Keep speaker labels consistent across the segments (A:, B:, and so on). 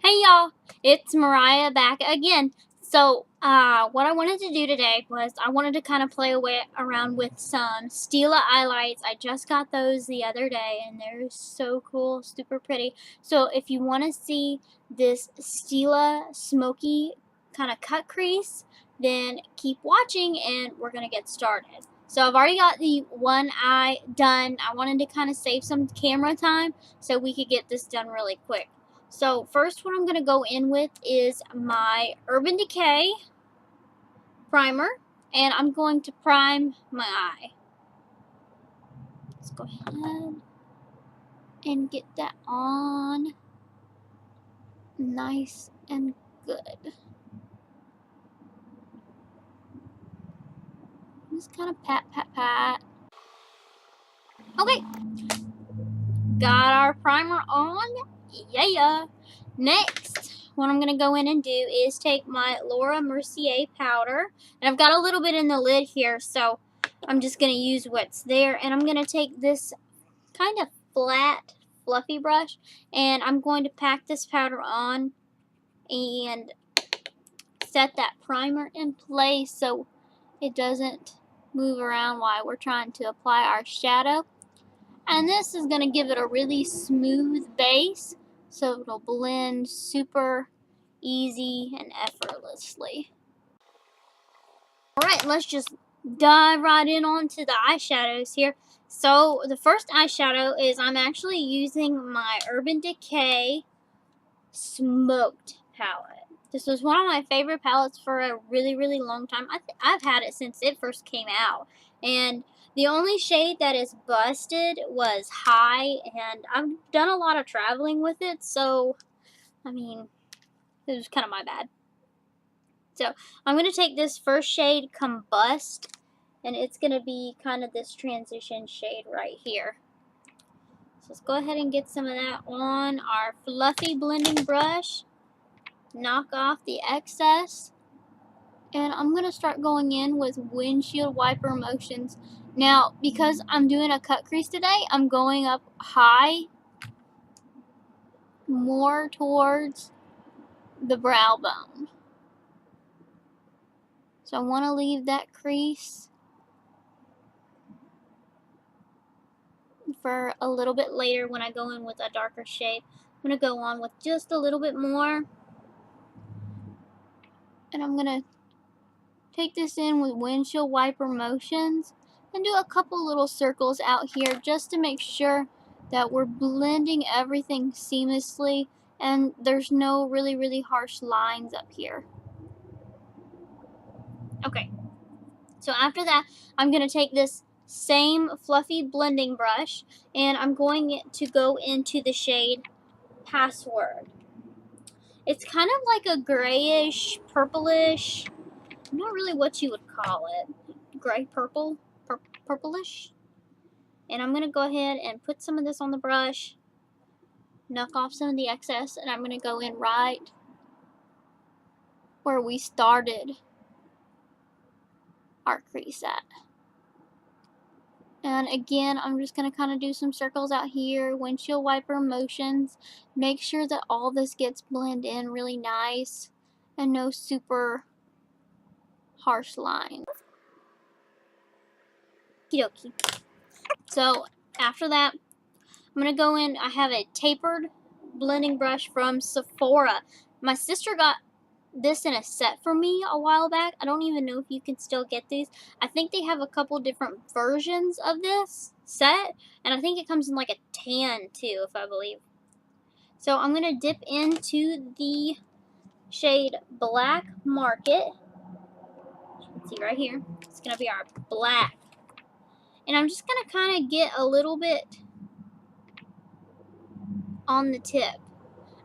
A: Hey y'all, it's Mariah back again. So, what I wanted to do today was I wanted to kind of play around with some Stila Eyelights. I just got those the other day and they're so cool, super pretty. So, if you want to see this Stila smoky kind of cut crease, then keep watching and we're going to get started. So, I've already got the one eye done. I wanted to kind of save some camera time so we could get this done really quick. So first what I'm going to go in with is my Urban Decay primer, and I'm going to prime my eye. Let's go ahead and get that on nice and good. Just kind of pat, pat, pat. Okay, got our primer on. Yeah. Next, what I'm going to go in and do is take my Laura Mercier powder. And I've got a little bit in the lid here, so I'm just going to use what's there. And I'm going to take this kind of flat, fluffy brush, and I'm going to pack this powder on and set that primer in place so it doesn't move around while we're trying to apply our shadow. And this is going to give it a really smooth base, so it'll blend super easy and effortlessly. Alright, let's just dive right in onto the eyeshadows here. So the first eyeshadow is I'm actually using my Urban Decay Smoked palette. This was one of my favorite palettes for a really long time. I've had it since it first came out. And the only shade that is busted was High, and I've done a lot of traveling with it, so, I mean, it was kind of my bad. So, I'm going to take this first shade, Combust, and it's going to be kind of this transition shade right here. So, let's go ahead and get some of that on our fluffy blending brush. Knock off the excess. And I'm going to start going in with windshield wiper motions. Now, because I'm doing a cut crease today, I'm going up high, more towards the brow bone. So I want to leave that crease for a little bit later when I go in with a darker shade. I'm going to go on with just a little bit more. And I'm going to take this in with windshield wiper motions and do a couple little circles out here just to make sure that we're blending everything seamlessly and there's no really harsh lines up here. Okay, so after that, I'm going to take this same fluffy blending brush and I'm going to go into the shade Password. It's kind of like a grayish, purplish, not really what you would call it, gray purple, purplish. And I'm going to go ahead and put some of this on the brush, knock off some of the excess, and I'm going to go in right where we started our crease at. And again, I'm just going to kind of do some circles out here, windshield wiper motions, make sure that all this gets blended in really nice and no super harsh lines. Okie dokie. So after that, I'm going to go in, I have a tapered blending brush from Sephora. My sister got this in a set for me a while back. I don't even know if you can still get these. I think they have a couple different versions of this set, and I think it comes in like a tan too, if I believe. So I'm going to dip into the shade Black Market. You can see right here. It's going to be our black. And I'm just going to kind of get a little bit on the tip.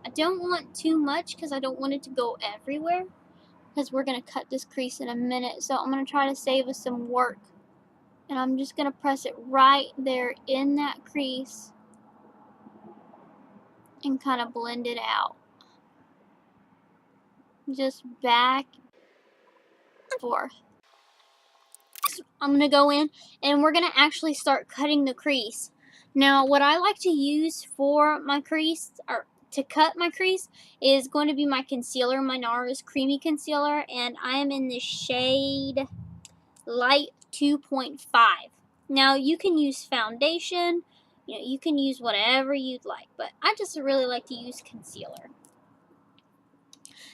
A: I don't want too much because I don't want it to go everywhere, because we're going to cut this crease in a minute. So I'm going to try to save us some work. And I'm just going to press it right there in that crease and kind of blend it out. Just back and forth. I'm going to go in and we're going to actually start cutting the crease. Now, what I like to use for my crease, or to cut my crease is going to be my concealer, my Nars Creamy Concealer, and I am in the shade Light 2.5. Now, you can use foundation, you can use whatever you'd like, but I just really like to use concealer.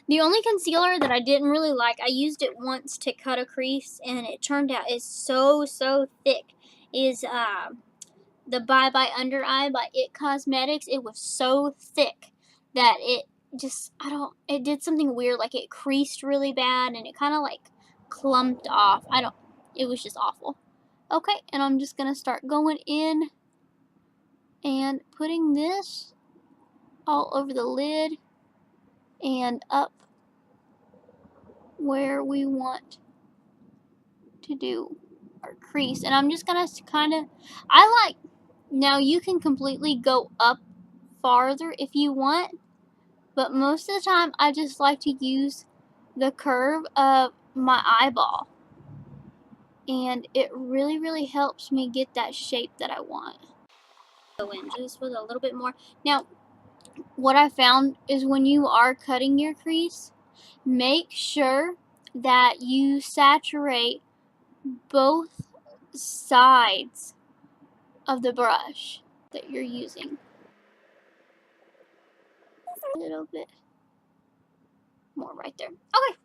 A: The only concealer that I didn't really like, I used it once to cut a crease, and it turned out it's so thick, is the Bye Bye Under Eye by It Cosmetics. It was so thick that it did something weird, like it creased really bad, and it kind of like clumped off. It was just awful. Okay, and I'm just going to start going in and putting this all over the lid and up where we want to do our crease. And I'm just going to kind of, now you can completely go up farther if you want, but most of the time I just like to use the curve of my eyeball, and it really helps me get that shape that I want. Go in just with a little bit more. Now, what I found is when you are cutting your crease, make sure that you saturate both sides of the brush that you're using. A little bit more right there. Okay.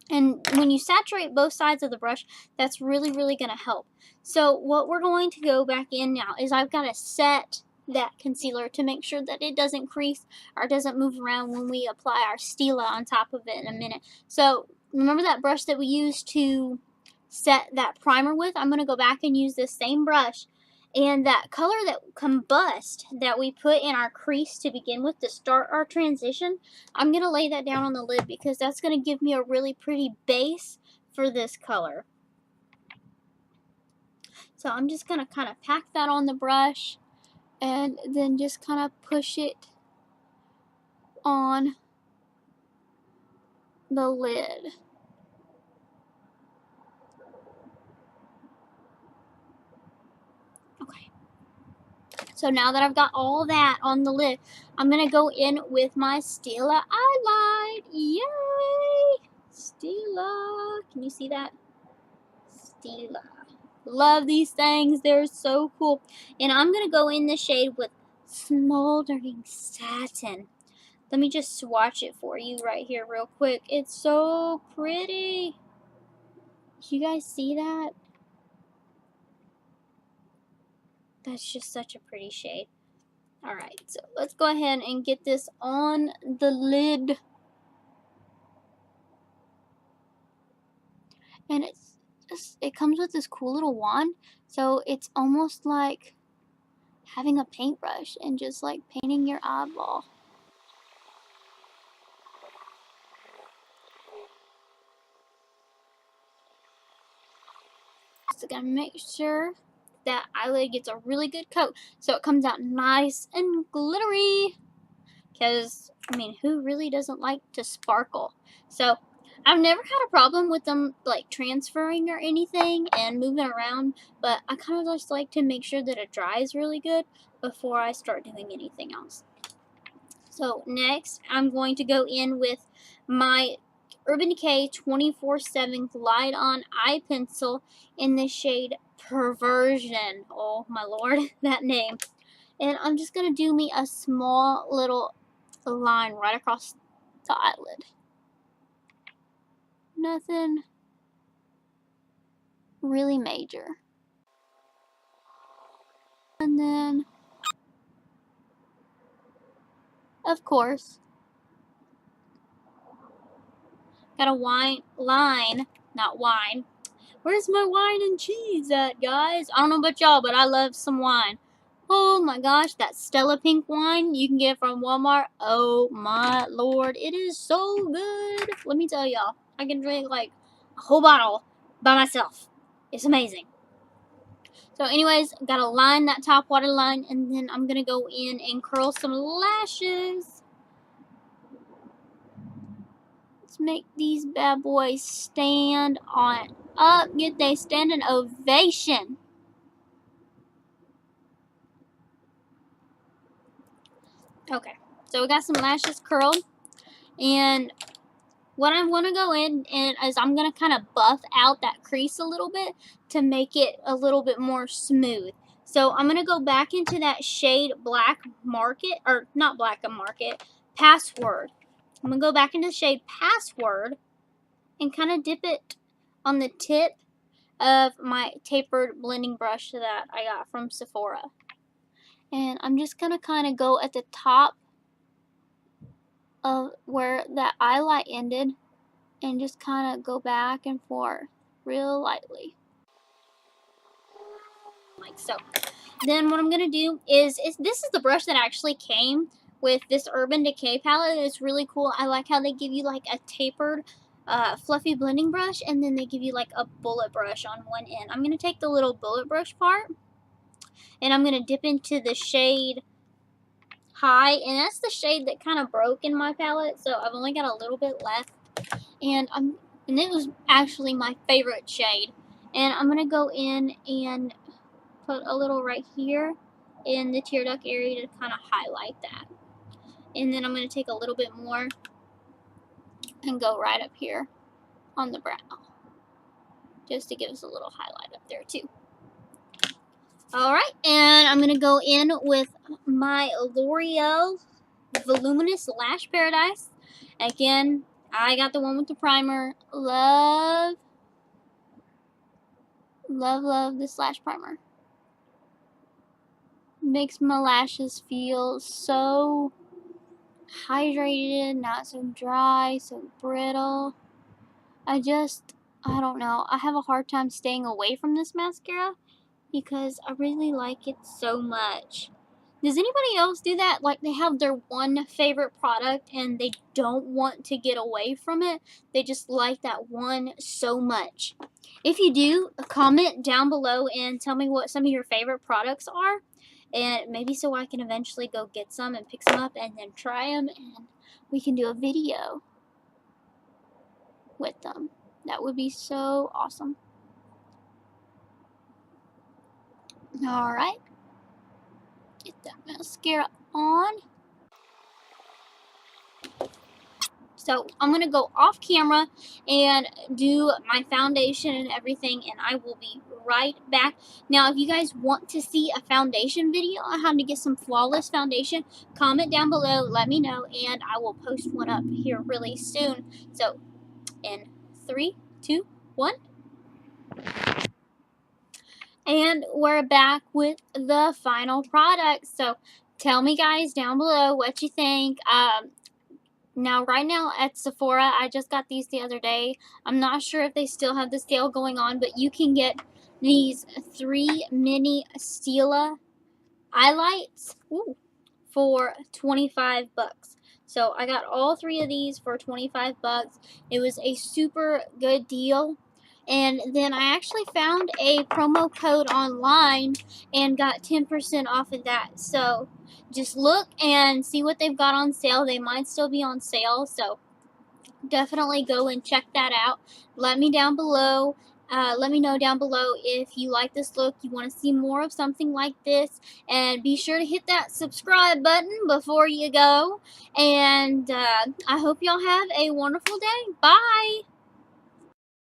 A: And when you saturate both sides of the brush, that's really going to help. So what we're going to go back in now is I've got to set that concealer to make sure that it doesn't crease or doesn't move around when we apply our Stila on top of it in a minute. So remember that brush that we used to set that primer with? I'm going to go back and use this same brush. And that color that combust that we put in our crease to begin with to start our transition, I'm going to lay that down on the lid because that's going to give me a really pretty base for this color. So I'm just going to kind of pack that on the brush and then just kind of push it on the lid. Okay. So now that I've got all that on the lid, I'm going to go in with my Stila Eyelight. Yay! Stila. Can you see that? Stila. Love these things. They're so cool. And I'm going to go in the shade with Smoldering Satin. Let me just swatch it for you right here real quick. It's so pretty. You guys see that? That's just such a pretty shade. Alright, so let's go ahead and get this on the lid. And it comes with this cool little wand. So it's almost like having a paintbrush and just like painting your eyeball. So gotta make sure that eyelid gets a really good coat so it comes out nice and glittery. Because, I mean, who really doesn't like to sparkle? So, I've never had a problem with them, like, transferring or anything and moving around, but I kind of just like to make sure that it dries really good before I start doing anything else. So, next, I'm going to go in with my Urban Decay 24/7 Glide On Eye Pencil in the shade Perversion. Oh, my lord, that name. And I'm just going to do me a small little line right across the eyelid. Nothing really major. And then, of course, got a not wine. Where's my wine and cheese at, guys? I don't know about y'all, but I love some wine. Oh my gosh, that Stella Pink wine you can get from Walmart. Oh my lord, it is so good. Let me tell y'all, I can drink like a whole bottle by myself. It's amazing. So anyways, gotta line that top waterline, and then I'm gonna go in and curl some lashes. Let's make these bad boys stand on up. Get they standing ovation. Okay, So I got some lashes curled, and what I want to go in and is I'm going to kind of buff out that crease a little bit to make it a little bit more smooth. So I'm going to go back into that shade Black Market, or not Black Market, Password. I'm going to go back into the shade Password and kind of dip it on the tip of my tapered blending brush that I got from Sephora. And I'm just going to kind of go at the top of where that eyelight ended and just kind of go back and forth real lightly. Like so. Then what I'm going to do is this is the brush that actually came with this Urban Decay palette. It's really cool. I like how they give you like a tapered fluffy blending brush, and then they give you like a bullet brush on one end. I'm going to take the little bullet brush part, and I'm going to dip into the shade High, and that's the shade that kind of broke in my palette, so I've only got a little bit left, and it was actually my favorite shade. And I'm going to go in and put a little right here in the tear duct area to kind of highlight that. And then I'm going to take a little bit more and go right up here on the brow, just to give us a little highlight up there too. Alright, and I'm going to go in with my L'Oreal Voluminous Lash Paradise. Again, I got the one with the primer. Love this lash primer. Makes my lashes feel so hydrated, not so dry, so brittle. I don't know. I have a hard time staying away from this mascara because I really like it so much. Does anybody else do that? Like, they have their one favorite product and they don't want to get away from it. They just like that one so much. If you do, comment down below and tell me what some of your favorite products are. And maybe so I can eventually go get some and pick some up and then try them. And we can do a video with them. That would be so awesome. Alright. Get that mascara on. So I'm going to go off camera and do my foundation and everything, and I will be right back. Now, if you guys want to see a foundation video on how to get some flawless foundation, comment down below, let me know, and I will post one up here really soon. So, in 3, 2, 1. And we're back with the final product. So, tell me guys down below what you think. Now, right now at Sephora, I just got these the other day. I'm not sure if they still have the sale going on, but you can get these 3 mini Stila Eyelights for 25 bucks. So I got all 3 of these for 25 bucks. It was a super good deal. And then I actually found a promo code online and got 10% off of that. So just look and see what they've got on sale. They might still be on sale. So definitely go and check that out. Let me down below. Let me know down below if you like this look, you want to see more of something like this, and be sure to hit that subscribe button before you go, and I hope y'all have a wonderful day. Bye!